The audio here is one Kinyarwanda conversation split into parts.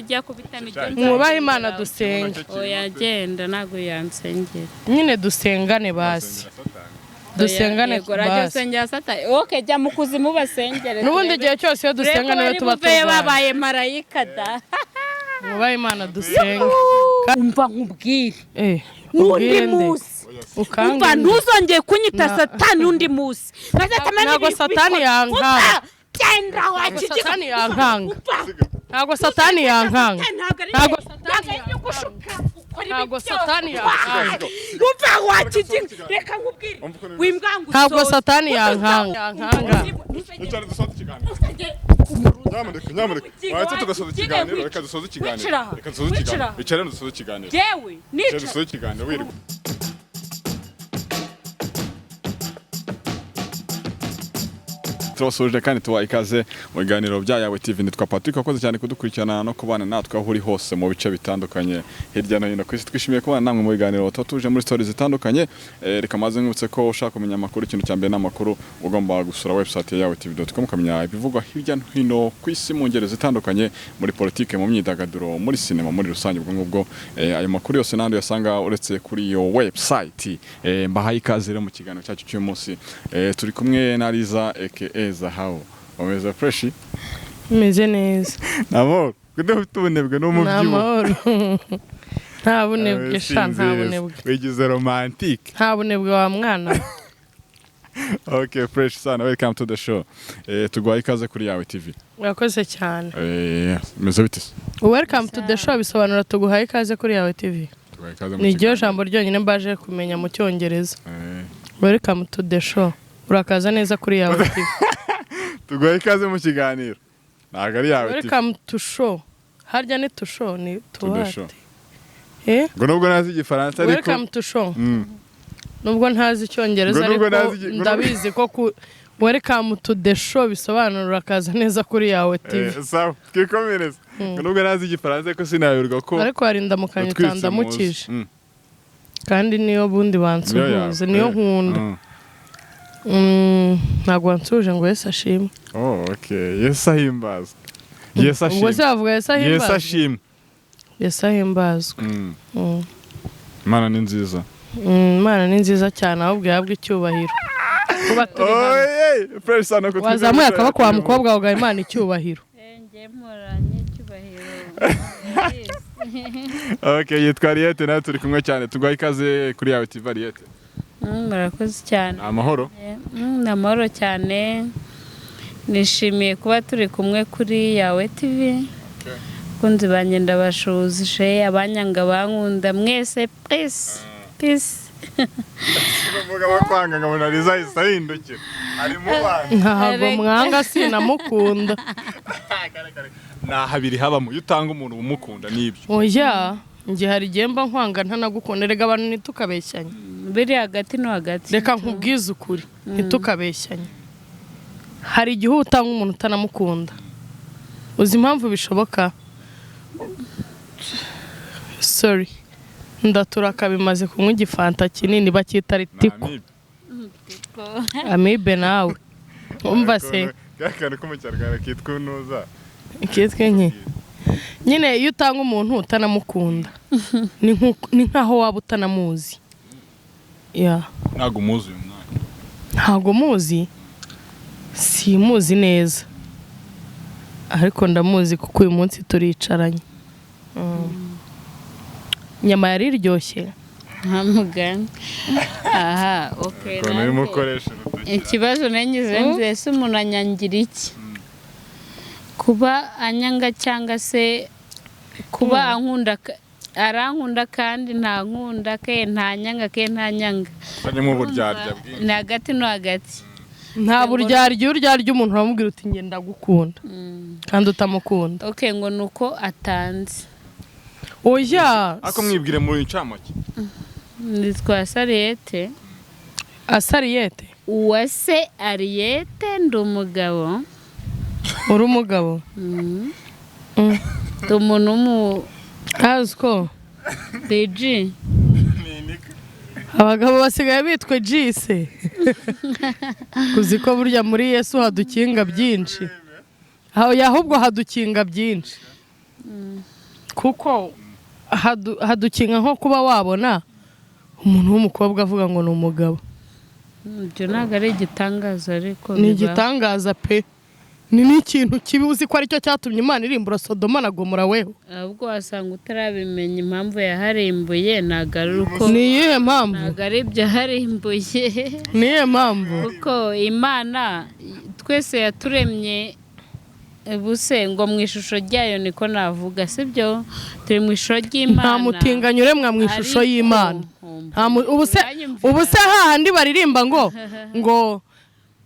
ujya kubitana ibyo mwubaha Imana dusenge oya genda nago yansengera nyine dusengane basi dusengane basi okay jya mu kuzimu basengere n'ubundi gihe cyose yo dusenga niwe tuba babaye marayika da mwubaha Imana dusenge umva nkubwire undi munsi umva ntuzongeye kunyita satani undi munsi ntabwo satani yankanga ntabwo satani yankanga ntabwo satani yankanga ntabwo satani yankanga nyamuneka wahita tugasoza ikiganiro reka dusoze ikiganiro bicare dusoze ikiganiro wirirwa turasoje kandi tuwa ikaze mu biganiro bya Yawe TV nitwa Patrick wakoze cyane kudukurikirana no kubana natwe aho uri hose mu bice bitandukanye hirya no hino kwisi twishimiye kubana namwe mu biganiro tuje muri stories zitandukanye reka maze nkubutse ko ushaka kumenya amakuru ikintu cyambere n'amakuru ugomba gusura website ya yawetv.com ukamenya ibivugwa hirya no hino kwisi mu ngero zitandukanye muri politike mu myidagaduro muri cinema muri rusange ubwo ngubwo ayo makuru yose nandi yasanga uretse kuri iyo website mbahaye ikaze rero mu kiganiro cyacu cy'uyu munsi turi kumwe na Liza aka Zahabu umeze fresh meze neza namoro kudafite ubunebwe no mu by'ubu nta bunebwe sha nta bunebwe wigize romantic nta bunebwe wa mwana okay fresh sana welcome to the show tugwaye ikaze kuri Yawe TV urakoze cyane meze bite welcome to the show bisobanura tuguhaye ikaze kuri Yawe TV ni ryo jambo ryonyine mbaje kumenya mu cyongereza welcome to the show urakaza neza kuri Yawe TV tugoye ikaze mu kiganiro ntago ari Yawe TV welcome to show harya ni to show ni tuwate ngo nubwo nazi igifaransa ariko welcome to show nubwo ntazi icyongereza ariko ndabizi ko welcome to the show bisobanura urakaza neza kuri Yawe TV sawa twikomereza ngo nubwo nazi igifaransa ariko sinayoberwa ko ariko harinda mukanya utandamukije kandi niyo bundi bansuhuze niyo nkunda ntabwo wansuje ngo Yesu ashimwe okay Yesu ahimbazwe Yesu ashimwe ubwo se bavuga Yesu ahimbazwe Yesu ashimwe Yesu ahimbazwe Imana ni nziza Imana ni nziza cyane ahubwo yabwe icyubahiro kuba turi hano fresh sana ko wazamuye akaboko wa mukobwa wawe Imana icyubahiro ngemuranye icyubahiro okay yitwa Herniette nawe turi kumwe cyane tugwaye ikaze kuri Yawe TV Herniette murakoze cyane amahoro namahoro cyane nishimiye kuba turi kumwe kuri Yawe TV kunzi banje ndabashuzije abanyanga bankunda mwese peace bavuga bakwanga ngabona Liza isahindukira ari mu bana ntabwo mwanga sinamukunda na habiri habamo yutanga umuntu umukunda nibyo oya ngiye hari gemba nkwanga ntanagukunda rega abantu nitukabeshyanye biri hagati no hagati reka nkubwize ukuri nitukabeshyanye hari igihe utanga umuntu utanamukunda uzi impamvu bishoboka sorry ndaturaka bimaze kunywa igifanta kinini bakita ritiko amibe nawe umva se kakana ko mu cyarwara kitwa unuza kitwe nke nyine iyo utanga umuntu utanamukunda ni nkaho waba utanamuzi ntago muzi uyu mwana ntago muzi simuzi neza ariko ndamuzi kuko uyu munsi turicaranye nyama yari iryoshye muganga aha okay ikibazo nangize nzese umuntu anyangira iki kuba anyanga cyangwa se kuba ankunda arankunda kandi nta nkunda ke nta nyanga ke nta nyanga bari mu buryarya bwinshi ni hagati no hagati nta buryarya umuntu uramubwira uti nge ndagukunda kandi utamukunda okay ngo nuko atanze oya ako mwibwire muri incamake nitwa Herniette Herniette uwase Herniette ndi umugabo uri umugabo umuntu mu azko DG abagabo basigaye bitwe Jise kuzi ko burya muri Yesu hadukinga byinshi aho yahubwo hadukinga byinshi kuko hadukinga nko kuba wabona umuntu w'umukobwa avuga ngo ni umugabo. Ibyo ntabwo ari igitangaza ariko ni igitangaza pe. Ni n'ikintu kibi uzi ko aricyo cyatumye Imana irimbura Sodoma na Gomora weho. Ahubwo wasanga utarabimenya impamvu yaharimbuye ntabwo ari uko. Ni iyihe mpamvu? Ntabwo ari ibyo yaharimbuye. Ni iyihe mpamvu? Kuko Imana twese yaturemye buse ngo mu ishusho ryayo niko navuga sibyo. Turi mu ishusho ry'Imana. Nta mutinganyi uremwa mu ishusho y'Imana. Ubuse hahandi baririmba ngo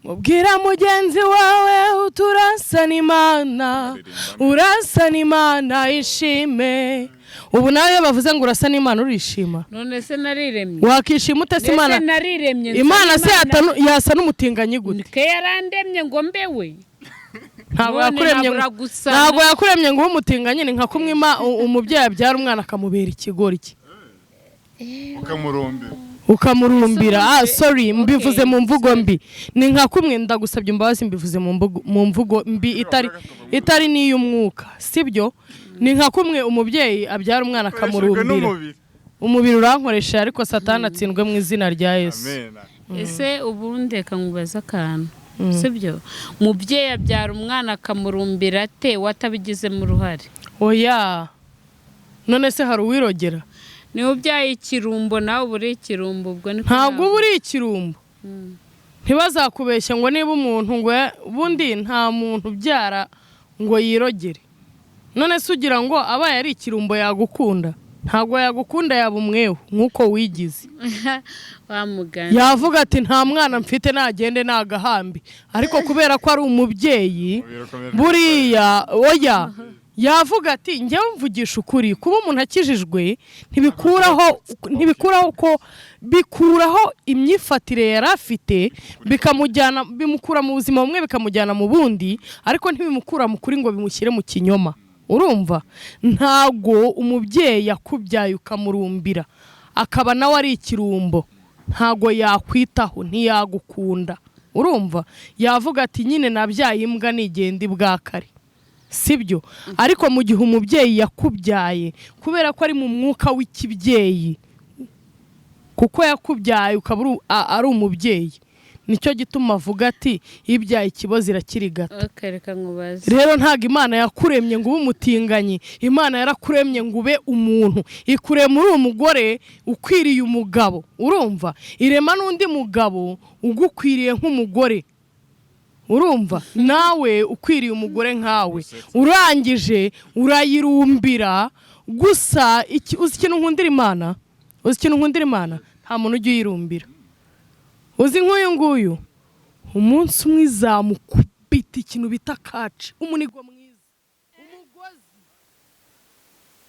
mubwira mugenzi wawe uturasana Imana, urasana Imana ishime. Ubu nawe bavuze ngo urasana Imana urishima. None se nariremye. Wakishima utese Imana? Imana se yasa n'umutinganyi gute? Ke yarandemye ngo mbewe. Ntabwo yakuremye ngo umutinganye ni nka kumwe umubyeyi abyara umwana akamubera ikigori cye. Ukamurumbira. Sorry, mbivuze mu mvugo mbi. Ni nka kumwe ndagusabye imbabazi mbivuze mu mvugo mbi itari n'iy'umwuka. Sibyo? Ni nka kumwe umubyeyi abyara umwana akamurumbira. Umubiri urankoresha ariko Satani atsindwe mu izina rya Yesu. Ese ubundi reka nkubaza akantu. Sibyo? Umubyeyi abyara umwana akamurumbira ate watabigizemo uruhare? Oya. None se hari uwirogera? Ni ubyaye ikirumbo nawe buri ikirumbo ubwo ni ntabwo buri ikirumbo. Ntibazakubeshya ngo niba umuntu ngo bundi nta muntu ubyara ngo yirogere. None se ugira ngo abaye ari ikirumbo yagukunda? Ntabwo yagukunda yaba umweho nkuko wigize. Wamugana. Yavuga ati nta mwana mfite nagende nagahambi. Ariko kubera ko ari umubyeyi buriya oya. Yavuga ati njyewe mvugisha ukuri kuba umuntu akijijwe ntibikuraho ko bikuraho imyifatire yarafite bimukura mu buzima bumwe bikamujyana mu bundi ariko ntibimukura mu kuri ngo bimushyire mu kinyoma. Urumva? Ntago umubyeyi yakubyaye ukamurumbira akaba nawe ari ikirumbo ntago yakwitaho ntiyagukunda. Urumva? Yavuga ati nyine nabyaye imbwa nigenda ibwakare. Sibyo? Ariko mu gihe umubyeyi yakubyaye kubera ko ari mu mwuka w'ikibyeyi kuko yakubyaye ukaba ari umubyeyi nicyo gituma avuga ati ibyaye ikibazo irakirigata. Rero ntago Imana yakuremye ngo ube umutinganyi. Imana yarakuremye ngo ube umuntu. Ikurema uri umugore ukwiriye umugabo. Urumva? Irema n'undi mugabo ugukwiriye nk'umugore. Urumva? Nawe ukwiriye umugore nkawe. Urangije urayirumbira gusa uzi ikintu nkundira Imana? Uzi ikintu nkundira Imana? Nta muntu ujya uyirumbira. Uzi nk'uyu nguyu umunsi umwe izamukubita ikintu bita kaci umunigo mwiza umugozi.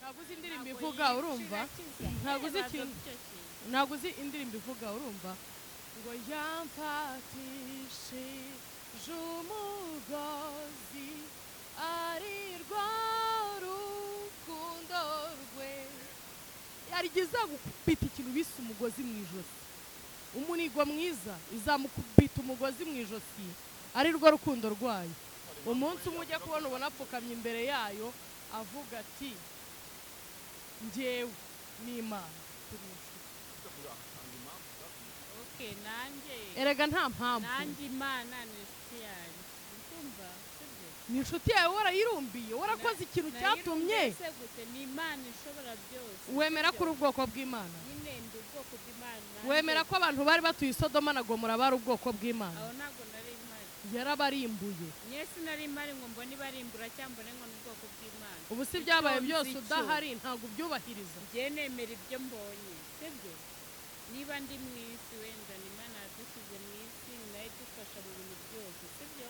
Ntabwo uzi indirimbo ivuga urumva? Ntabwo uzi indirimbo ivuga urumva? Ngo yamfatishe umugozi ari rwa rukundo rwe. Yarigeze gukubita ikintu bise umugozi mu ijosi. Umunigo mwiza izamukubita umugozi mu ijosi ari rwo rukundo rwayo. Umunsi umwe ujya kubona ubona apfukamye imbere yayo avuga ati njyewe n'Imana turi inshuti. Erega nta mpamvu. Nanjye Imana ni inshuti yanjye. Ukumva? Ni inshuti yawe warayirumbiye warakoze ikintu cyatumye. Ni Imana ishobora byose. Wemera ko uri ubwoko bw'Imana? Nyine ndi ubwoko bw'Imana. Wemera ko abantu bari batuye Sodoma na Gomora bari ubwoko bw'Imana? Aho ntabwo nari impari. Yarabarimbuye. Nyese nari impari ngo mbone barimbura cyangwa mbone ngo ni ubwoko bw'Imana. Ubu si byabaye byose udahari ntabwo byubahiriza. Njye nemera ibyo mbonye. Sibyo? Niba ndi mu isi wenda ni Imana yadushyize mu isi nayo idufasha mu bintu byose. Sibyo?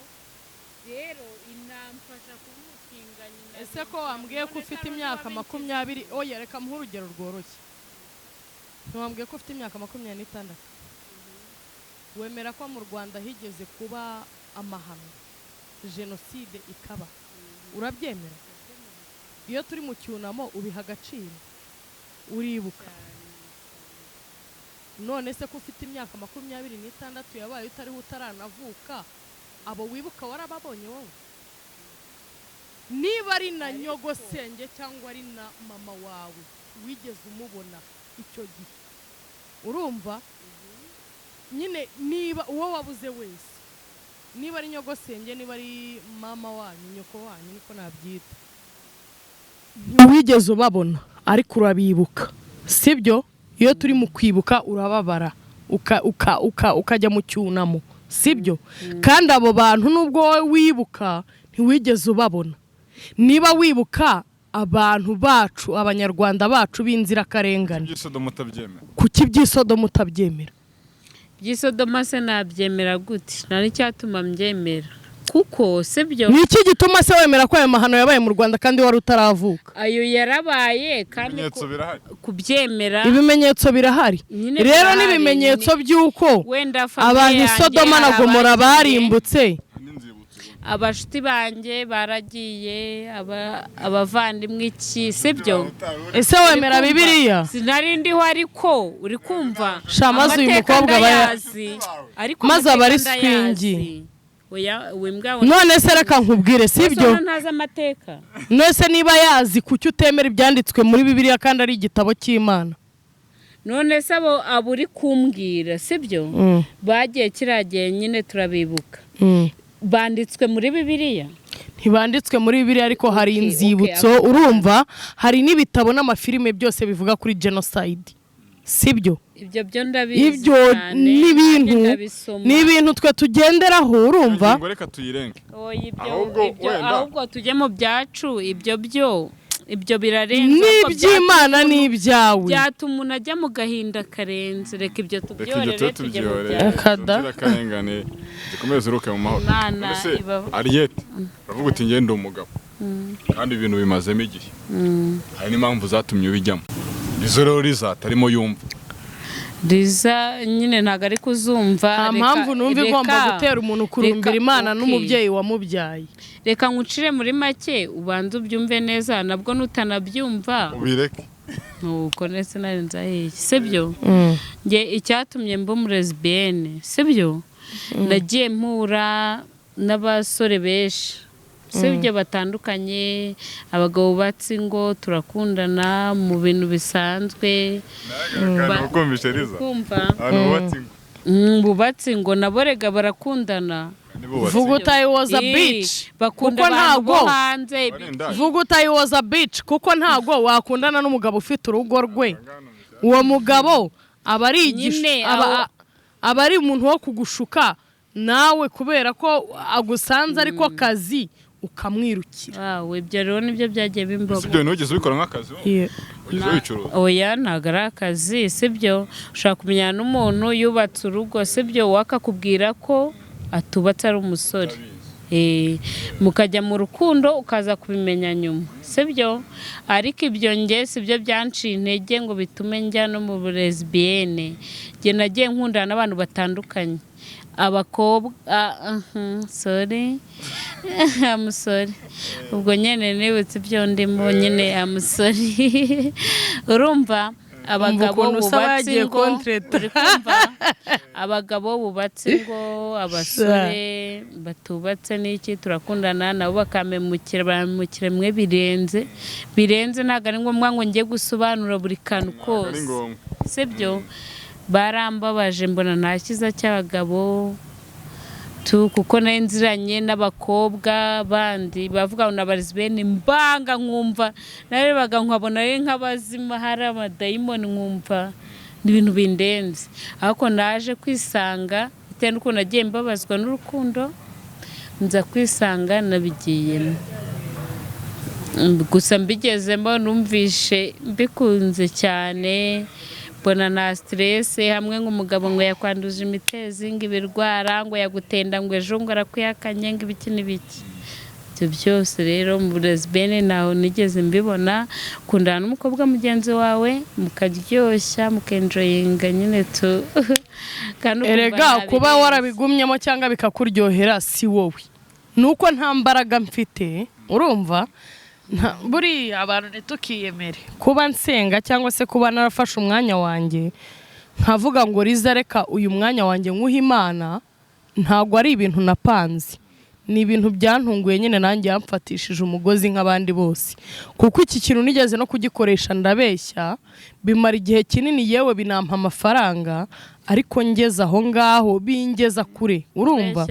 Rero inamfasha kumutinganya. Ese ko wambwiye ko ufite imyaka 20? Oya reka muhe urugero rworoshye. Ntiwambwiye ko ufite imyaka 26? Wemera ko mu Rwanda higeze kuba amahano jenoside ikaba? Urabyemera? Iyo turi mu cyunamo ubiha agaciro uribuka? None se ko ufite imyaka 26 yabaye utariho utaranavuka abo wibuka warababonye wowe? niba ari na nyogosenge cyangwa ari na mama wawe wigeze umubona icyo gihe urumva nyine niba uwo wabuze wese niba ari nyogosenge niba ari mama wanyu nyoko wanyu niko nabyita ntiwigeze ubabona ariko urabibuka sibyo iyo turi mu kwibuka urababara ukajya mu cyunamo sibyo kandi abo bantu nubwo wowe wibuka ntiwigeze ubabona niba wibuka abantu bacu abanyarwanda bacu b'inzirakarengane kuki by'Isodomu utabyemera by'Isodoma se nabyemera gute nari cyatuma mbyemera kuko sibyo niki gituma se wemera ko ayo mahano yabaye mu Rwanda kandi wari utaravuka ayo yarabaye kandi kubyemera ibimenyetso birahari rero n'ibimenyetso by'uko abantu Sodoma na Gomora barimbutse abashuti banjye baragiye abavandimwe iki sibyo ese wemera Bibiliya sinari ndiho ariko uri kumva shamaze uyu mukobwa bayazi maze abari swingi none se reka nkubwire sibyo ntazi amateka nose niba yazi kuki utemera ibyanditswe muri Bibiliya kandi ari igitabo cy'Imana none se abo uri kumbwira sibyo bagiye kiragiye nyine turabibuka banditswe muri Bibiliya ntibanditswe muri Bibiliya ariko hari inzibutso urumva hari n'ibitabo n'amafilime byose bivuga kuri genocide sibyo ibyo byo ndabizi ibyo n'ibintu twe tugenderaho urumva reka tuyirenge ahubwo tujye mu byacu ibyo birarenze n'iby'Imana n'ibyawe byatuma umuntu ajya mu gahinda karenze reka ibyo tubyorere tujye mu byacu zikomeze uruke mu mahoro Herniette uravuga uti ngende umugabo kandi ibintu bimazemo igihe hari n'impamvu zatumye ubijyamo izo rero Liza atarimo yumva Liza nyine ntago ari kuzumva nta mpamvu numva igomba gutera umuntu kurumbira Imana n'umubyeyi wamubyaye reka nkucire muri make ubanze ubyumve neza nabwo nutanabyumva ubireke nuko nese narenza hehe sibyo nge icyatumye mba lesbienne sibyo nagiye mpura n'abasore benshi sibyo batandukanye abagabo batsi ngo turakundana mu bintu bisanzwe bakumvishe Liza bubatsi ngo naborega barakundana vuga utayi was a bitch kuko ntago vuga utayi was a bitch kuko ntago wakundana n'umugabo ufite urugo rwe uwo mugabo aba ari umuntu wo kugushuka nawe kubera ko agusanze ariko kazi ukamwirukira ibyo rero nibyo byagiye bimbaho sibyo ntugeze ubikora nk'akazi oya ntago ari akazi sibyo ushaka kumenyana n'umuntu yubatse urugo sibyo wakakubwira ko atubatse ari umusore mukajya mu rukundo ukaza kubimenya nyuma sibyo ariko ibyo nge sibyo byanciye intege ngo bitume njya no mu lesbienne nge nagiye nkundana n'abantu batandukanye abakobwa sorry amusore ubwo nyene nibutse ibyo ndimo nyene amusore urumva abagabo bubatse ngo abagabo bubatse ngo abasore batubatse n'iki turakundana nabo bakamemukira mwe birenze ntago ari ngombwa ngo njye gusobanura buri kantu kose sibyo barambabaje mbona nta kiza cy'abagabo kuko nenziranye n'abakobwa bandi bavuga ngo nabarizbene mbanga nkumva narebaga nkabona ari nk'abazima hari amadayimoni nkumva n'ibintu bindenze ariko naje kwisanga bitewe n'uko nagiye mbabazwa n'urukundo nza kwisanga nabigiyemo gusa mbigezemo numvishe mbikunze cyane mbona na stress hamwe nk'umugabo ngo yakwanduje imitezi ngo ibirwara ngo yagutenda ngo ejo ngo arakwihakanye ngo ibiki n'ibiki ibyo byose rero mu lesbienne naho nigeze mbibona kundana n'umukobwa mugenzi wawe mukaryoshya mukenjoyinga nyine erega kuba warabigumyemo cyangwa bikakuryohera si wowe nuko nta mbaraga mfite urumva buri abantu ntitukiyemere kuba nsenga cyangwa se kuba narafashe umwanya wanjye nkavuga ngo Liza reka uyu mwanya wanjye nkuha Imana ntago ari ibintu napanze ni ibintu byantunguye nyine nanjye yamfatishije umugozi nk'abandi bose kuko iki kintu nigeze no kugikoresha ndabeshya bimara igihe kinini yewe binampa amafaranga ariko ngeze aho ngaho bingeza kure urumva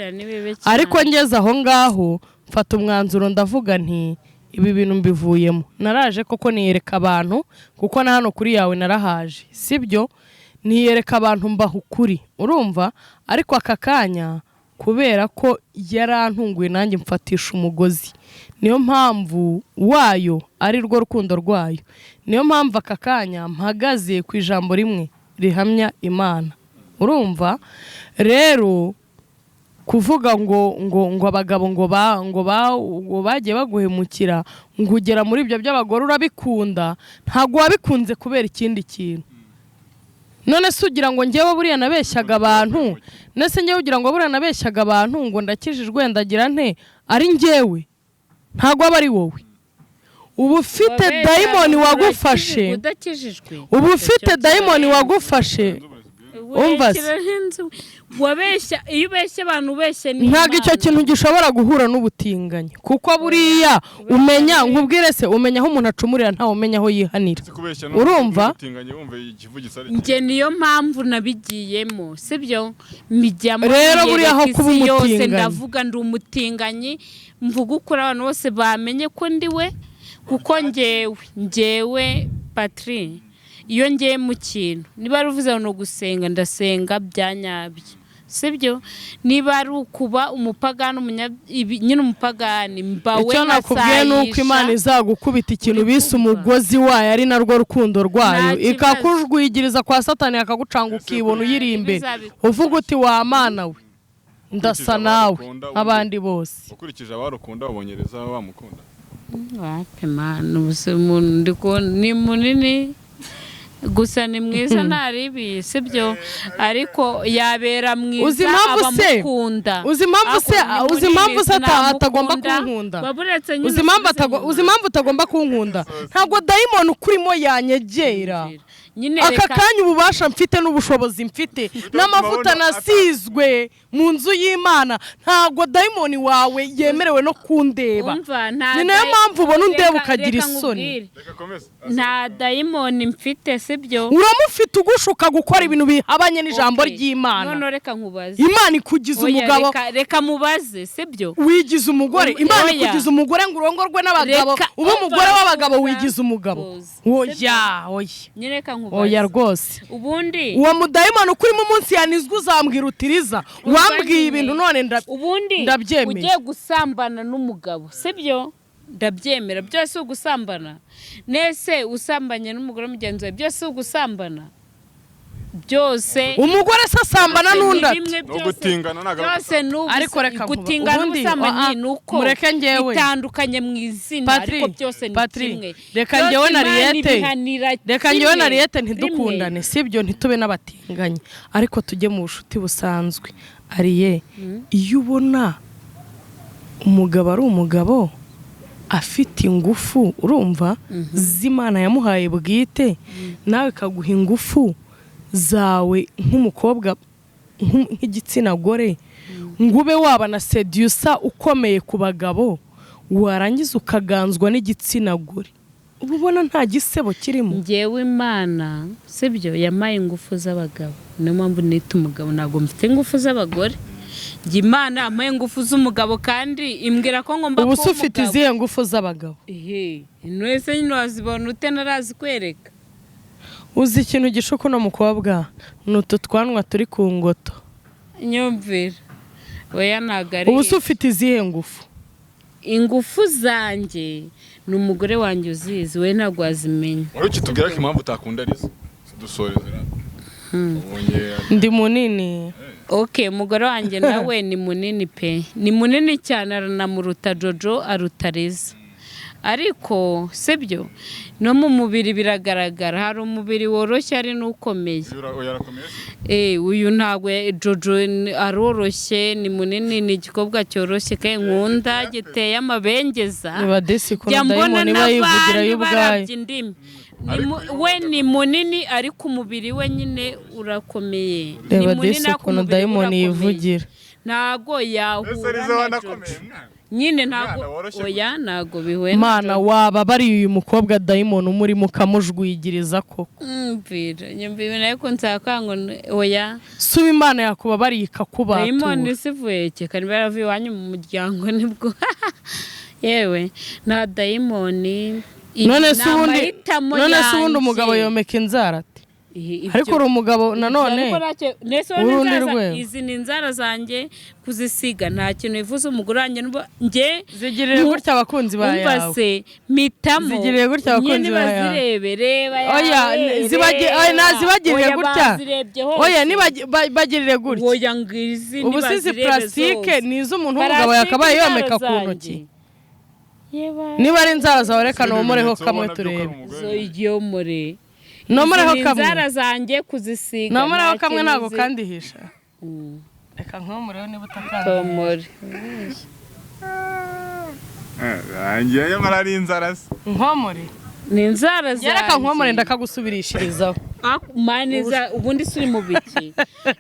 ariko ngeze aho ngaho mfata umwanzuro ndavuga nti ibi bintu mbivuyemo naraje koko niyereka abantu kuko na hano kuri yawe narahaje sibyo niyereka abantu mbaho ukuri urumva ariko aka kanya kubera ko yarantunguye nanjye mfatisha umugozi niyo mpamvu wayo ari rwo rukundo rwayo niyo mpamvu aka kanya mpagaze ku ijambo rimwe rihamya Imana urumva rero kuvuga ngo abagabo ngo bagiye baguhemukira ngo ugera muri ibyo by'abagore urabikunda ntago wabikunze kubera ikindi kintu none se ugira ngo ngewe buriya nabeshyaga abantu nese ngewe ugira ngo buriya nabeshyaga abantu ngo ndakijijwe ndagira nte ari ngewe ntago aba ari wowe ubu ufite dayimoni wagufashe ubu ufite dayimoni wagufashe umva wabeshya iyo ubeshye abantu ubeshye ni ntago icyo kintu gishobora guhura n'ubutinganyi kuko buriya umenya nkubwire se umenya aho umuntu acumurira ntawe umenya aho yihanira urumva nge niyo mpamvu nabigiyemo sibyo mijyamo rero buriya aho kuba umutinganyi ndavuga ndi umutinganyi mvuga ukuri abantu bose bamenye ko ndiwe kuko ngewe Patri iyo ngiye mu kintu niba ari uvuze no gusenga ndasenga byanyabye sibyo niba ari ukuba umupagani nyine umupagani mbawe icyo nakubwiye nuko Imana izagukubita ikintu bise umugozi wayo ari narwo rukundo rwayo ikakujwigiriza kwa Satani akagucanga ukibona uyiri imbere uvuga uti wa Mana we ndasa nawe abandi bose ukurikije abarukunda abonyereza wamukunda wape Mana umuntu ni munini gusa ni mwiza ntaribi sibyo ariko yabera mwiza abamukunda uzi impamvu se atagomba kunkunda uzi impamvu utagomba kunkunda ntabwo dayimoni ukurimo yanyegera aka kanya ububasha mfite n'ubushobozi mfite n'amavuta nasizwe mu nzu y'Imana ntabwo dayimoni wawe yemerewe no kundeba ni nayo mpamvu ubona undeba ukagira isoni nta dayimoni mfite sibyo uramufite ugushuka gukora ibintu bihabanye n'ijambo ry'Imana none reka nkubaze Imana ikugize umugabo reka mubaze sibyo wigize umugore Imana ikugize umugore ngo urongorwe n'abagabo uba umugore w'abagabo wigize umugabo oya nyereka oya rwose ubundi uwo mudayimoni ukurimo umunsi yanizwe uzambwira utiriza wambwiye ibintu none ndabyemeye ugiye gusambana n'umugabo sibyo ndabyemera byose ugusambana nese usambanye n'umugore mugenzi wawe byose ugusambana byose umugore se asambana n'unda ugutingana byose ariko reka gutingana n'ubusambanyi nuko mureke ngewe bitandukanye mu izina ariko byose ni kimwe reka ngewe na Herniette ntidukundane sibyo ntitube n'abatinganye ariko tujye mu bushuti busanzwe ariye iyo ubona umugabo ari umugabo afite ingufu urumva z'Imana yamuhaye bwite nawe kaguha ingufu zawe nk'umukobwa nk'igitsina gore ngube waba na seducer ukomeye ku bagabo warangiza ukaganzwa n'igitsina gore ubona nta gisebo kirimo ngewe Imana sibyo yamaye ingufu z'abagabo niyo mpamvu nita umugabo ntabwo mfite ingufu z'abagore Imana amaye ingufu z'umugabo kandi imbwira ko ngomba kuba umugabo ubu ufite izihe ngufu z'abagabo nwese nyine wazibona ute narazi kwereka uzi ikintu gishuka no mukobwa nuto twanwa turi ku ngoto nyumvira oya nagari ubu ufite izihe ngufu ingufu zanjye n'umugore wanjye uzizi we ntabwo wazimenya uriki tubwira ko impamvu utakunda Liza dusorezera ndi munini umugore wanjye nawe ni munini pe ni munini cyane aranamuruta Jojo aruta Liza ariko sibyo no mu mubiri biragaragara hari umubiri woroshye ari n'ukomeye uyu ntabwo Jojo aroroshye ni munini ni igikobwa cyoroshye kandi nkunda giteye amabengeza mbona n'abandi barabye indimi we ni munini ariko umubiri we nyine urakomeye ni munini ako dayimoni yivugira ntago yahura Liza wanakomeye mwana nyine ntago oya ntago bihuye mana waba bari uyu mukobwa dayimoni umurimo ukamujwigiriza koko nyumvira nayo ko nsaka oya suba imana yakuba bari ikakubatura dayimoni sivuye kandi baravuye iwanyu mu muryango nibwo yewe nta dayimoni none se ubundi umugabo yomeka inzara ati ariko uri umugabo nanone urundi rwego izi ni inzara zanjye kuzisiga nta kintu bivuze umugore wanjye njye zigirire gutya abakunzi ba yawe umva se mitamo zigirire gutya abakunzi ba yawe bazirebe reba oya nazibagirire gutya oya nibagirire gutya oya ngizi ubu sizi plastique ni iz'umuntu w'umugabo yakabaye yomeka ku ntoki niba ari inzara zawe reka nomoreho kamwe turebe zoyomore nomoreho kamwe inzara zanjye kuzisiga nomoreho kamwe ntago kandihisha reka nkomoreho niba utakandihisha ngiye nyamara ari inzara se nkomore ni inzara zanjye reka nkomore ndakagusubirishirizaho maniza ubundi suri mu biki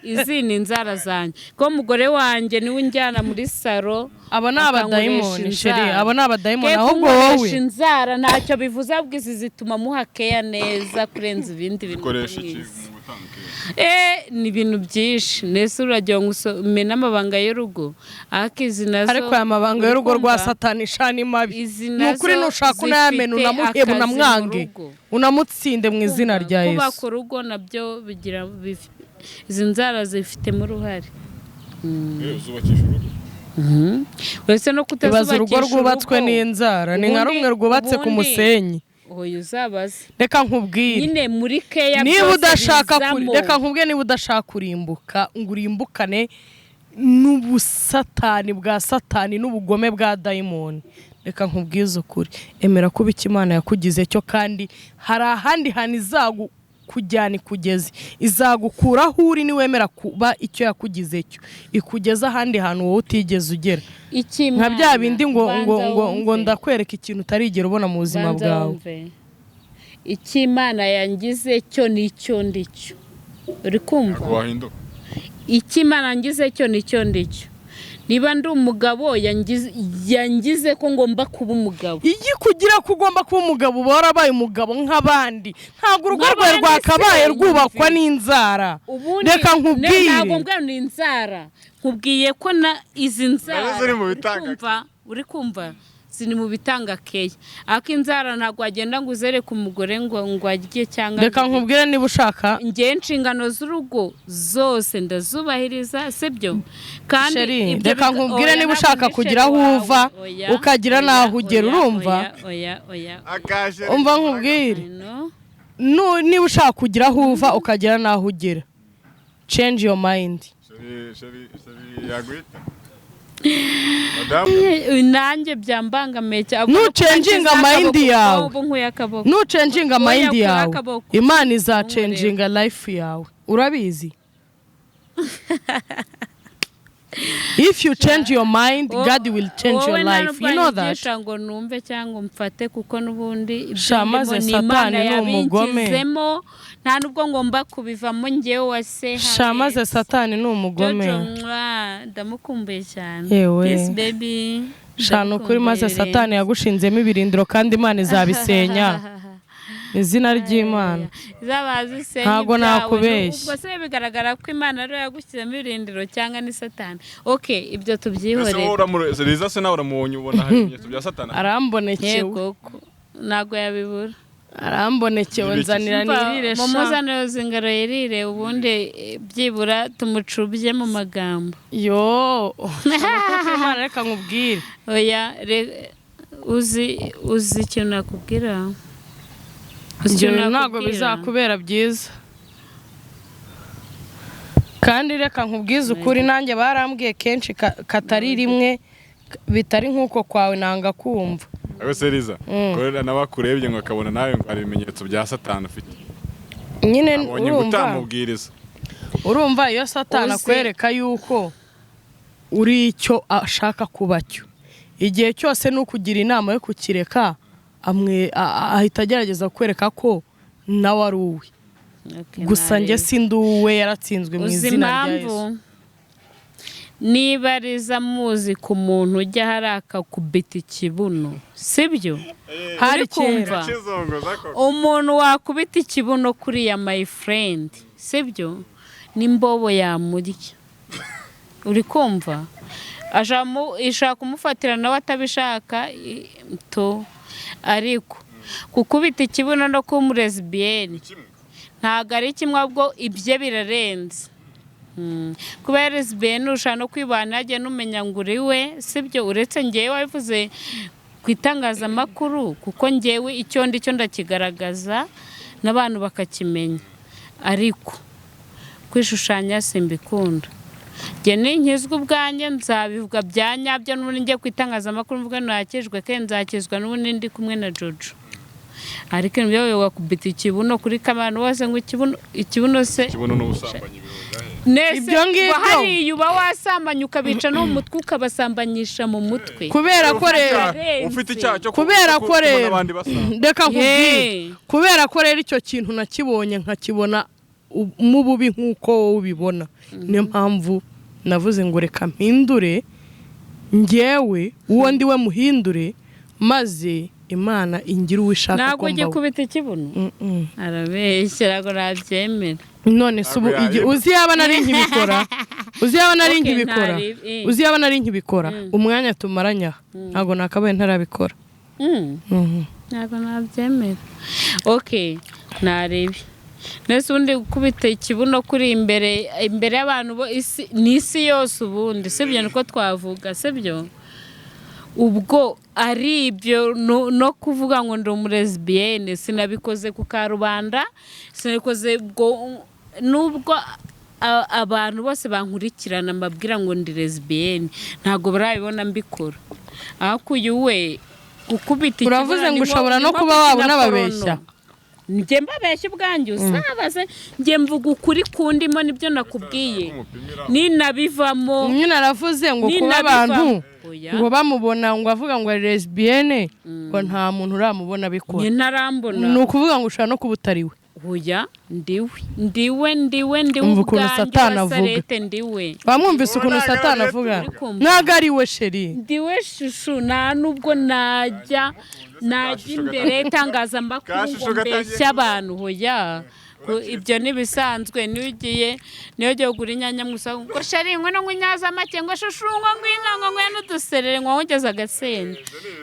izi ni inzara zanjye ko umugore wanjye niwe unjyana muri saro aba ni abadayimoni sheri aba ni abadayimoni ahubwo wowe inzara ntacyo bivuze ahubwo izi zituma muhakeya neza kurenza ibindi bintu ukoresha iki ni ibintu byinshi nese uragira ngo umene amabanga y'urugo akizi nazo ariko aya mabanga y'urugo rwa satani shani mabi ni ukuri nushaka unayamena unamuheba unamwange unamutsinde mu izina rya Yesu kubaka urugo nabyo bigira izi nzara zifitemo uruhare zubakisha urugo wese no kutazubakisha urugo rwubatswe n'inzara ni nka rumwe rwubatse ku musenyi oya uzabaze reka nkubwire nyine muri keya niba udashaka reka nkubwire niba udashaka kurimbuka ngo urimbukane n'ubusatani bwa satani n'ubugome bwa dayimoni reka nkubwize ukuri emera kuba icyo Imana yakugize cyo kandi hari ahandi hantu izagukujyana ikugeze izagukura aho uri niwemera kuba icyo yakugize cyo ikugeza ahandi hantu wowe utigeze ugera nka bya bindi ngo ndakwereka ikintu utarigera ubona mu buzima bwawe icyo Imana yangize cyo nicyo ndicyo uri kumva icyo Imana yangize cyo nicyo ndicyo niba ndi umugabo yangize ko ngomba kuba umugabo iyi kugira ko ugomba kuba umugabo uba warabaye umugabo nk'abandi ntabwo urugo rwawe rwakabaye rwubakwa n'inzara reka nkubwire ntabwo mbwira ni inzara nkubwiye ko na izi nzara uri kumva ziri mu bitanga keya ariko inzara ntabwo wagenda ngo uzereke umugore ngo agiye cyangwa reka nkubwire niba ushaka ngiye inshingano z'urugo zose ndazubahiriza sibyo kandi reka nkubwire niba ushaka kugira aho uva ukagira n'aho ugera urumva umva nkubwire niba ushaka kugira aho uva ukagira n'aho ugera change your mind nanjye byambangamiye cyane nucenjinga mind yawe Imana izacenjinga life yawe urabizi if you change your mind God will change your life you know that ngo numve cyangwa mfate kuko nubundi shamaze satani n'umugome nta nubwo ngomba kubivamo ngewe wase shamaze satani n'umugome ndamukumbuye cyane yes baby shano kuri maze satani yagushinzemo ibirindiro kandi Imana izabisenya izina ry'Imana zabazisenya ntago nakubeshya ubwo se bigaragara ko Imana rero yagushyizemo ibirindiro cyangwa ni satani okay ibyo tubyihorere Liza se nawe uramunye ubona hari ibimenyetso bya satani arambonekewe ntago yabibura arambonekewe nzanira nirire mu muzaniro zingaro yirire ubundi byibura tumucubye mu magambo Imana reka nkubwire oya uzi ikintu nakubwira ntabwo bizakubera byiza kandi reka nkubwize ukuri nanjye barambwiye kenshi katari rimwe bitari nk'uko kwawe nanga kumva se Liza korera nabakurebye ngo akabona nawe ngo ari ibimenyetso bya satani ufite nyine urumva iyo satani akwereka yuko uri icyo ashaka kuba cyo igihe cyose nukugira inama yo kukireka ahita agerageza kwereka ko nawe ari uwe gusa njye sindi uwe yaratsinzwe mu izina rya Yesu niba Liza muzi ku muntu ujya hari akakubita ikibuno sibyo hari kumva umuntu wakubita ikibuno kuriya my friend sibyo n'imbobo yamurya uri kumva ishaka kumufatira nawe atabishaka to ariko kukubita ikibuno no kumurezbiyeni ntago ari kimwe ahubwo ibye birarenze kubera lesbiyeni ushaka no kwibana yagiye numenya ngo uri we sibyo uretse ngewe wabivuze ku itangazamakuru kuko ngewe icyo ndicyo ndakigaragaza n'abantu bakakimenya ariko kwishushanya simbikunda njye ninkizwe ubwanjye nzabivuga bya nyabyo n'ubundi njye ku itangazamakuru mvuga nakijwe ke nzakizwa n'ubundi ndi kumwe na Jojo ariko niyo wakubita ikibuno kuri kamana wose ngo ikibuno se ikibuno n'ubusambanyi nese bahari uba wasambanya ukabica no mu mutwe ukabasambanyisha mu mutwe kubera ko rero ufite icyaha cyo kubera ko rero ndeka nkubwire kubera ko rero icyo kintu nakibonye nkakibona mu bubi nk'uko wowe ubibona niyo mpamvu navuze ngo reka mpindure ngewe uwo ndi we muhindure maze Imana ingira uwishaka ko ntabwo ugiye kubita ikibuno arabeshya ngo nabyemera none se uzi yaba nari nkibikora uzi yaba nari nkibikora umwanya tumaranya ntabwo nakabaye ntarabikora ntabwo nabyemera okay narebe nese ubundi gukubita ikibuno kuri imbere y'abantu bo n'isi yose ubundi sibyo niko twavuga sibyo ubwo ari ibyo no kuvuga ngo ndi umulesbiyene sinabikoze ku karubanda sinabikoze nubwo abantu bose bankurikirana mbabwira ngo ndi lesbiyene ntago barabibona mbikora ariko uyu we gukubita ikibuno uravuze ngo ushobora no kuba wabona babeshya njye mbabeshya ubwanjye usabaze njye mvuga ukuri kundimo nibyo nakubwiye ninabivamo nyine aravuze ngo kuba abantu ngo bamubona ngo avuga ngo ari lesbiyene ngo nta muntu uramubona bikora ntarambona ni ukuvuga ngo ushobora no kuba utariwe oya ndiwe ukuntu Satani avuga wamwumvise ukuntu Satani avuga ntago ari we sheri ndiwe shushu nta nubwo najya imbere itangazamakuru ngo mbeshya abantu hoya ibyo nibisanzwe niyo ugiye kugura inyanya musa ngo sheri ngo nyaza make ngo shushu ngo n'uduserere ngo ngeze agasenda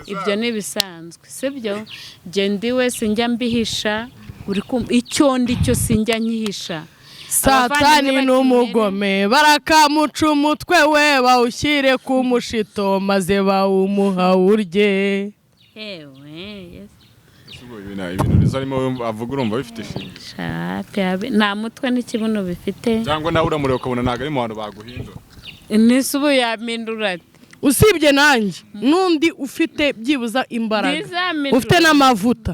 ibyo nibisanzwe sibyo je ndiwe sinjya mbihisha uri icyo ndicyo sinjya nyihisha Satani n'umugome barakamuca umutwe we bawushyire ku mushito maze bawumuha urye ibintu bizarimo avuga urumva bifite ishingiro nta mutwe n'ikibuno bifite cyangwa nawe uramureba ukabona ntabwo ari mu bantu baguhindura nese ubu yamindura ati usibye nanjye n'undi ufite byibuza imbaraga ufite n'amavuta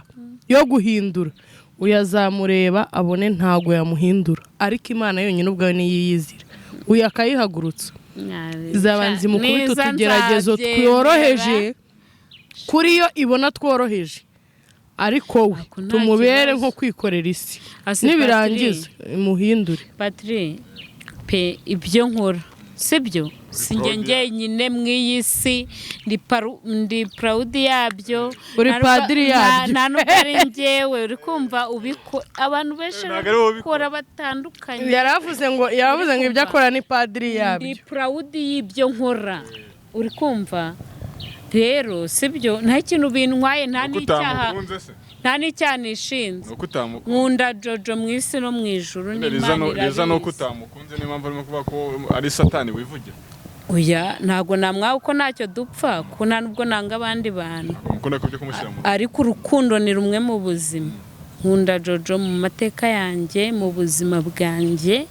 yo guhindura uyazamureba abone ntago yamuhindura ariko Imana yonyine ubwawe niyiyizira uyu akayihagurutsa izabanza imukubita utugeragezo tworoheje kuri yo ibona tworoheje ariko we tumubere nko kwikorera isi nibirangiza imuhindure Patri pe ibyo nkora sibyo sinjye nyine mw'iyi si ndi proud yabyo uri padiri yabyo nta n'ubari njyewe uri kumva ubiko abantu benshi bakora batandukanye yaravuze ngo ibyo akora ni padiri yabyo ndi proud y'ibyo nkora uri kumva rero sibyo nta kintu bintwaye nta n'icyaha nishinze nkunda Jojo mu isi no mu ijuru Liza nuko utamukunze niyo mpamvu arimo kuvuga ko ari Satani wivugira oya ntago namwawe uko ntacyo dupfa kuko nta nubwo nanga abandi bantu ariko urukundo ni rumwe mu buzima nkunda Jojo mu mateka yanjye mu buzima bwanjye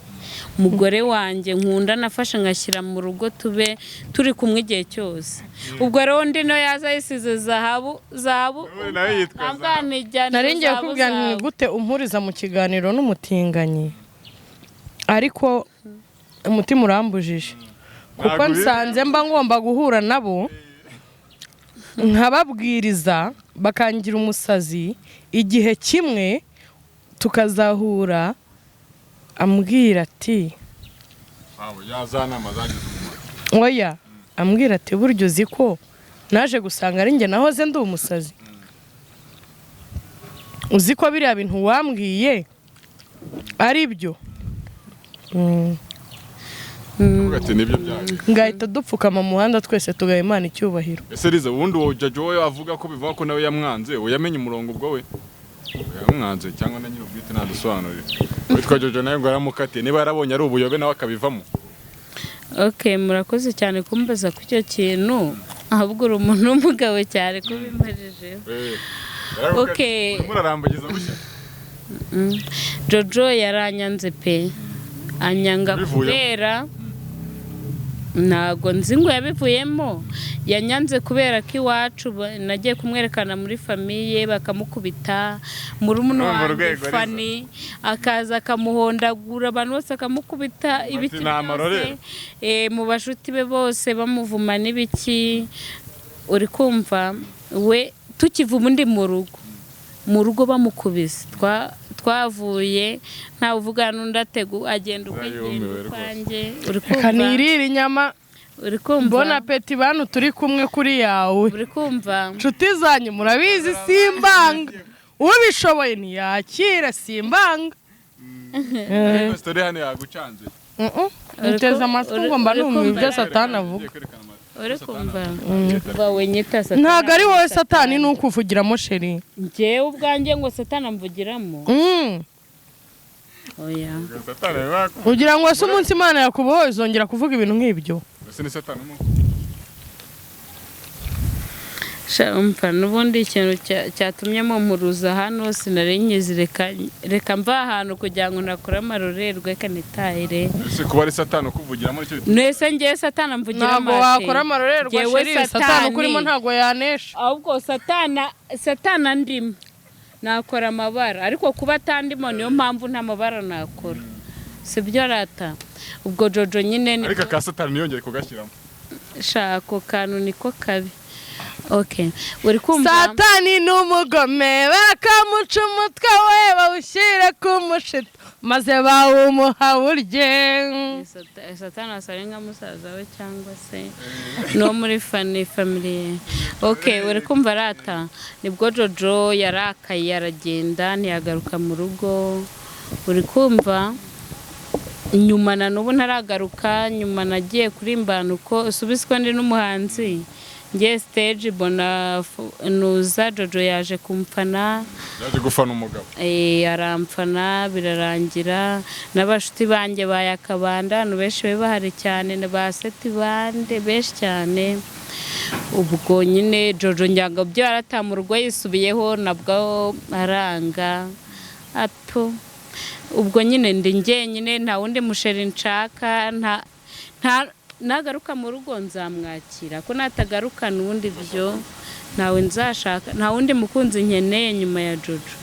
umugore wanjye nkunda nafashe ngashyira mu rugo tube turi kumwe igihe cyose ubwo rero undi no yaza yisize zahabu naringiye kubwira ni gute umpuriza mu kiganiro n'umutinganyi ariko umutima urambujije kuko nsanze mba ngomba guhura nabo nkababwiriza bakangira umusazi igihe kimwe tukazahura ambwira ati oya ambwira ati buryo uzi ko naje gusanga ari njye nahoze ndi umusazi uzi ko biriya bintu wambwiye ari byo ati nibyo byawe ngahita dupfukama mu muhanda twese tugaha Imana icyubahiro. ese Liza ubundi wowe Jojo we avuga ko bivuga ko nawe yamwanze uyamenye umurongo ubwo we yamwanze cyangwa na nyiri ubwite nadusobanurira witwa Jojo nawe ngo yaramukatiye niba yarabonye ari ubuyobe nawe akabivamo. Okay, murakoze cyane kumbaza ku cyo kintu ahubwo uri umuntu w'umugabo cyane kubimarije. Okay, murarambagiza bushya. Jojo yaranyanze pe anyanga kubera ntago nzi ngo yabivuyemo yanyanze kubera ko iwacu nagiye kumwerekana muri famiye bakamukubita muri umuno wanjye Fani akaza akamuhondagura abantu bose akamukubita ibiki mu bashuti be bose bamuvuma n'ibiki uri kumva we tukiva undi mu rugo bamukubise twavuye nta uvuga n'undategu agenda ukagenda kwanjye uri kumva kanirira inyama uri kumva mbona peti bantu turi kumwe kuri yawe uri kumva nshuti zanyu murabizi simbanga ubishoboye ntiyakira simbanga story hano yagucanze uteza amatwi ngo mba numva ibyo Satani avuga uri kumva bawe nyita Satani ntago ari wowe Satani ni ukuvugiramo sheri njyewe ubwanjye ngo Satani amvugiramo oya ugira ngo se umunsi Imana yakubohoye uzongera kuvuga ibintu nk'ibyo ese ni Satani umva n'ubundi ikintu cyatumye mumuruza hano sinarenyize reka mva ahantu kugira ngo nakore amarorerwe kanitahire ese kuba ari Satani ukuvugiramo icyo nese ngiye Satani amvugira ntabwo wakora amarorerwe sheri Satani ukurimo ntabwo yanesha ahubwo Satani ndimo nakora amabara ariko kuba atandimo niyo mpamvu nta mabara nakora sibyo rata ubwo Jojo nyine ariko ka Satani niyongeye kugashyiramo shako kantu niko kabi. Okay, uri kumva Satani n'umugome bakamuca umutwe we bawushyira ku mushito maze bawumuha burye. Satani asarenga musaza we cyangwa se no muri family. Okay, uri kumva rata nibwo Jojo yarakaye yaragenda ntiyagaruka mu rugo uri kumva nyuma na nubu ntaragaruka nyuma nagiye kuri imbanuko subiswa ndi n'umuhanzi ngiye stage bona nuza Jojo yaje kumfana yaje gufana umugabo arampfana birarangira n'abashuti banjye bayakabanda no benshi bahari cyane n'abaseti bande benshi cyane ubwo nyine Jojo njyaga byo aratamu rugo yisubiyeho nabwo aranga ato ubwo nyine ndi njyenyine nta wundi musheri nshaka nta nagaruka mu rugo nzamwakira ko natagaruka nundi byo nawe nzashaka nta wundi mukunzi nkeneye nyuma ya Jojo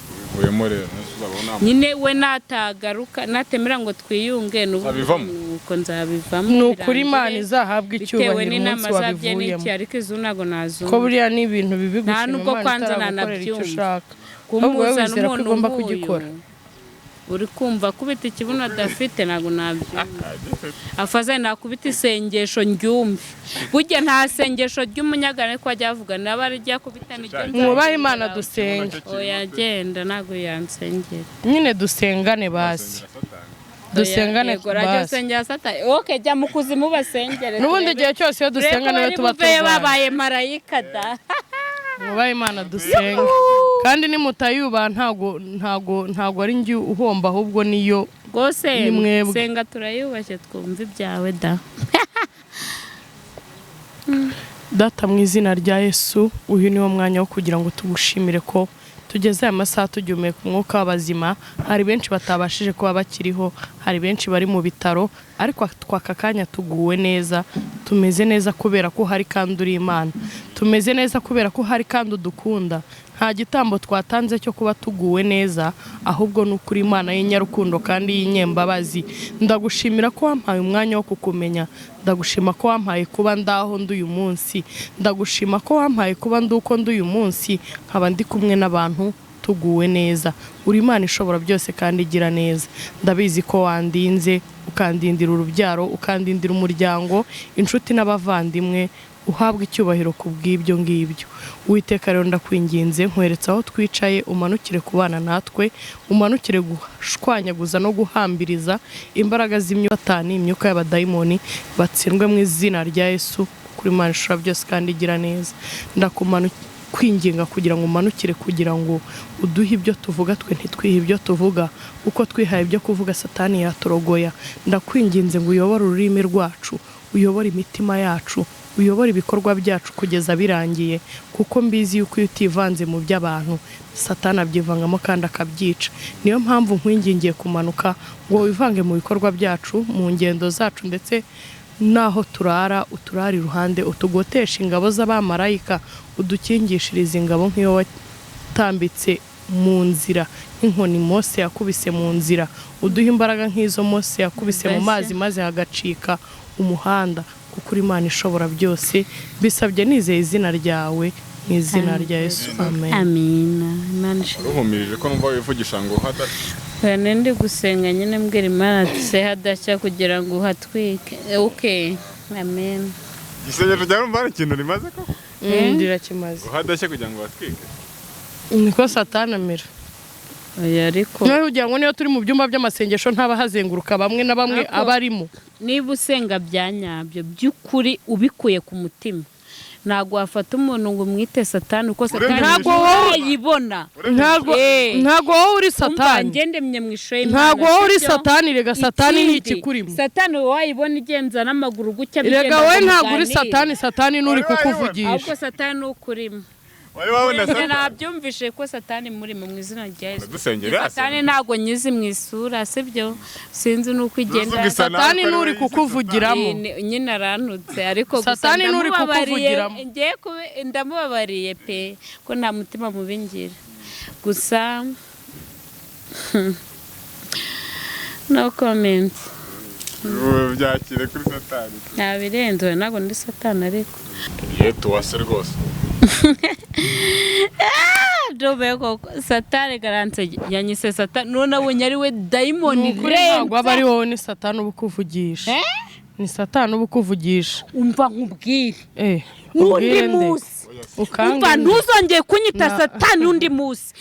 nyine we natagaruka natemera ngo twiyunge nuko nzabivamo nukuri Imana izahabwa icyubahiro n'inama zabyene ariko izunago nazo ko buriya ni ibintu bibi gushima nta nubwo kwanza nanabyumva kumuza n'umuntu ugomba kugikora uri kumva kubita ikibuno adafite nago nabyumva afaze nakubita isengesho ndyumve burya nta sengesho ry'umunyagane ko ajya avuga naba rya kubita n'icyo mwubahe Imana dusenge oya genda nago yansengera nyine dusengane basi dusengane basi okay jya mu kuzimu basengere n'ubundi gihe cyose iyo dusengane we tuba tubaye babaye marayika da mwubahe Imana dusenge kandi nimutayuba ntago ari njye uhomba ahubwo niyo gose senga turayubashye twumva ibyawe da Data mu izina rya Yesu uyu niwo mwanya wo kugira ngo tugushimire ko tugeze aya masaha tugihumeka umwuka w'abazima hari benshi batabashije kuba bakiriho hari benshi bari mu bitaro ariko twaka kanya tuguwe neza tumeze neza kubera ko hari kandi uri Imana tumeze neza kubera ko hari kandi udukunda nta gitambo twatanze cyo kuba tuguwe neza ahubwo n'ukuri Imana y'inyarukundo kandi y'inyembabazi ndagushimira ko wampaye umwanya wo kukumenya ndagushima ko wampaye kuba ndaho nduyu munsi ndagushima ko wampaye kuba nduko nduyu munsi nkaba ndi kumwe n'abantu tuguwe neza. Uri Imana ishobora byose kandi igira neza. Ndabizi ko wandinze, ukandindira urubyaro, ukandindira umuryango, inshuti n'abavandimwe, uhabwa icyubahiro ku bw'ibyo ngibyo. Uwiteka rero ndakwinginze, nkweretse aho twicaye, umanukire kubana natwe, umanukire gushwanyaguza no guhambiriza imbaraga z'imyotani, imyuka y'abadayimoni, batsindwe mu izina rya Yesu. Kuri Imana ishobora byose kandi igira neza. Kwinginga kugira ngo umanukire, kugira ngo uduhe ibyo tuvuga, twe ntitwihe ibyo tuvuga, uko twihaye ibyo kuvuga Satani yaturogoya. Ndakwinginze ngo uyobore ururimi rwacu, uyobore imitima yacu, uyobore ibikorwa byacu kugeza birangiye, kuko mbizi yuko iyo utivanze mu by'abantu Satani abyivangamo kandi akabyica. Niyo mpamvu nkwingingiye kumanuka ngo wivange mu bikorwa byacu, mu ngendo zacu, ndetse naho turara uturari iruhande, utugotesha ingabo z'abamarayika, udukingishiriza ingabo nk'iyo watambitse mu nzira, nk'inkoni Mose yakubise mu nzira, uduha imbaraga nk'izo Mose yakubise mu mazi maze hagacika umuhanda, kuko uri Imana ishobora byose. Bisabye nizeye izina ryawe, mu izina rya Yesu, amen. Amina. Imana uruhumirije ko numva wivugisha ngo hadashya. Ndi gusenga nyine mbwira Imana tuse hadashya kugira ngo uhatwike. Okay, amen. Isengesho rya rumva ikintu rimaze ko ndirakimaze hadashya kugira ngo uhatwike. Niko Satani amera. Ariko nawe ugira ngo niyo turi mu byumba by'amasengesho ntaba hazenguruka bamwe na bamwe abarimo. Niba usenga byanyabyo by'ukuri ubikuye ku mutima, ntago wafata umuntu ngo umwite Satani, uko Satani ntago yibona. Ntago wowe uri Satani. Ngendemye mu ishusho y'Imana. Ntago wowe uri Satani, rega Satani ni ikikurimo. Satani wayibona igenza n'amaguru gucya bigenda. Rega wowe ntago uri Satani, Satani nuri kukuvugisha. Ahubwo Satani ukurimo. Wari wabona Satani. Nabyumvishe ko Satani muri mu izina rya Yesu. Dusengera Satani ntago nyizi mu isura, sibyo? Sinzi nuko igenda. Satani nuri kukuvugiramo. Nyine arantutse, ariko Satani nuri kukuvugiramo. Ngiye ndamubabariye pe ko nta mutima mubingira. Gusa no comment. Byakire kuri Satani. Nabirenze ntago ndi Satani ariko. Yetu wase rwose. Dobeko Satani garanze yanyise Satani none abonye ari we daimoni ntabwo aba ari wowe, ni Satani ubukuvugisha. Ni Satani ubukuvugisha. Umva nkubwire undi munsi umva ntuzongeye kunyita Satani undi munsi.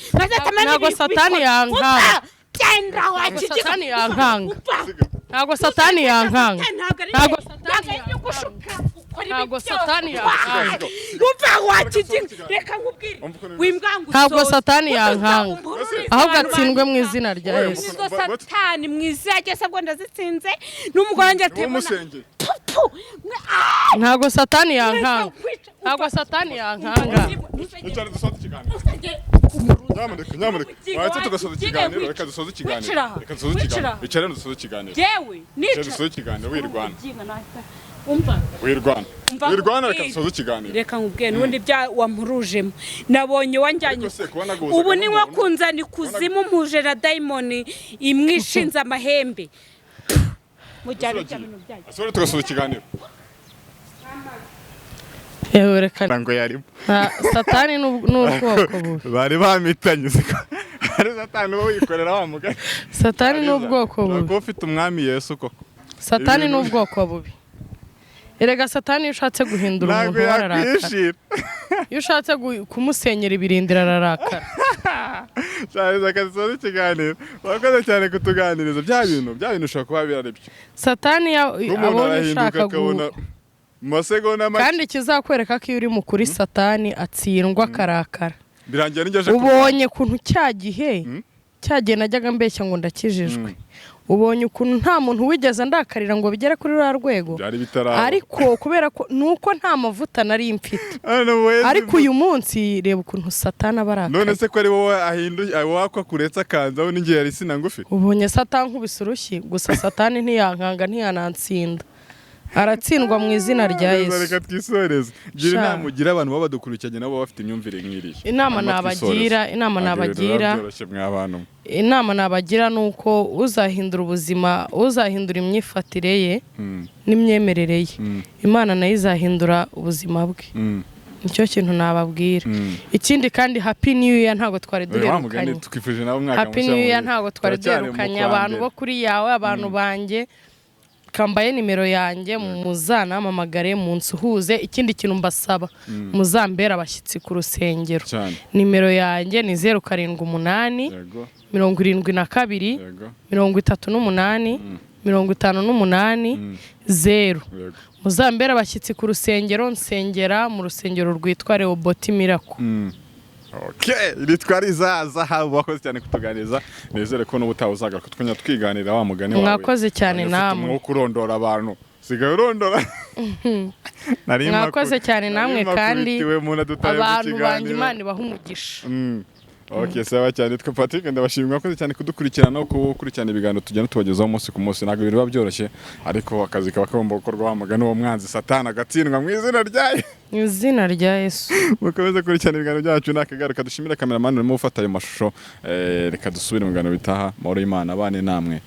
Ntabwo Satani yankanga. Cyenda wakije Satani yankanga. Ntabwo Satani yankanga. Ntabwo Satani yankanga. Ntabwo Satani yankanga. Umva wakije reka nkubwire wimbwangu. Ntabwo Satani yankanga. Ahubwo atsindwe mu izina rya Yesu. Satani mu izina rya Yesu ndazitsinze n'umugore wanjye atebona. Ntabwo Satani yankanga. Ntabwo Satani yankanga. Cyane dusoza ikiganiro. Nyamuneka. Wahita tugasoza ikiganiro, reka dusoza ikiganiro. Reka dusoza ikiganiro. Bicare dusoza ikiganiro. Yewe nica. Dusoza ikiganiro wirwana. Umva. Wirwana reka dusoza ikiganiro. Reka nkubwiye n'ubundi bya wampurujemo. Nabonye wanjyanye. Ubu ni wo kunzana ikuzimu mpuje na daimoni imwishinza amahembe. Mujyane cyabino byaje. Asore tugasoza ikiganiro. Yewe reka Tango yarimo. Satani n'ubwoko bubi. Bari bamitanye. Ari Satani wo yikorera wa mugari. Satani n'ubwoko bubi. Ko ufite umwami Yesu koko. Satani n'ubwoko bubi. Erega Satani iyo ushatse guhindura umuntu ararakara. Iyo ushatse kumusenyera ibirindira ararakara. Cyane zakasoza ikiganiro. Wakoze cyane kutuganiriza bya bintu ushaka kuba birarebye. Satani abonye ushaka Masegonda make. Kandi kizakwereka ko iyo uri mu kuri Satani atsindwa karakara. Birangira n'ingeje ubonye kuntu cyagihe najyaga mbeshya ngo ndakijijwe. Ubonye ukuntu nta muntu wigeze ndakarira ngo bigere kuri rwa rwego. Ariko kubera ko nuko nta mavuta nari mfite. Ariko uyu munsi reba ukuntu Satani abaraka. None se ko ari wowe ahinduye wakwa kuretsa kanzaho n'ingiye yari sina ngufi. Ubonye Satani nkubise urushyi, gusa Satani ntiyankanga ntiyanansinda. Aratsindwa mu izina rya Yesu. Reka twisoreze. Gira inama ugira abantu babadukurikiranye nabo bafite imyumvire nk'iriye. Inama nabagira nuko uzahindura ubuzima, uzahindura imyifatire ye n'imyemerere ye. Imana nayo izahindura ubuzima bwe. nicyo kintu nababwira. Ikindi kandi happy new year ntago twari duherukanye. Tukifuje nawe umwaka happy new year ntago twari duherukanye, abantu bo kuri yawe, abantu banjye kambaye nimero yanjye muzanamamagare munsuhuze. Ikindi kintu mbasaba muzambera abashyitsi ku rusengero. Nimero yanjye ni 078 72 38 58 0. Muzambera abashyitsi ku rusengero, nsengera mu rusengero rwitwa Rehoboth Miracle. Okay, litwa Liza zahabu wakoze cyane kutuganiriza. Nezere ko n'ubutaha uzagaruka twenya twiganira wa mugani wawe. Mwakoze cyane namwe. Mwo kurondora abantu. Sigaye urondora. Mwakoze cyane namwe kandi abantu banjye Imana ibaha umugisha. Okay, sawa cyane. Twe Patrick ndabashimira mwakoze cyane kudukurikirana no gukurikirana ibiganiro tujyana tubagezaho umunsi ku munsi. Ntabwo biba byoroshye ariko akazi kaba kagomba gukorwa wa mugani wo mwanzi Satani agatsindwa mu izina ryayo. Mu izina rya Yesu. Mukomeze kurikirana ibiganiro byacu nakagaruka dushimira cameraman urimo ufata ayo mashusho. Reka dusubire mu biganiro bitaha. Mahoro y'Imana abane namwe.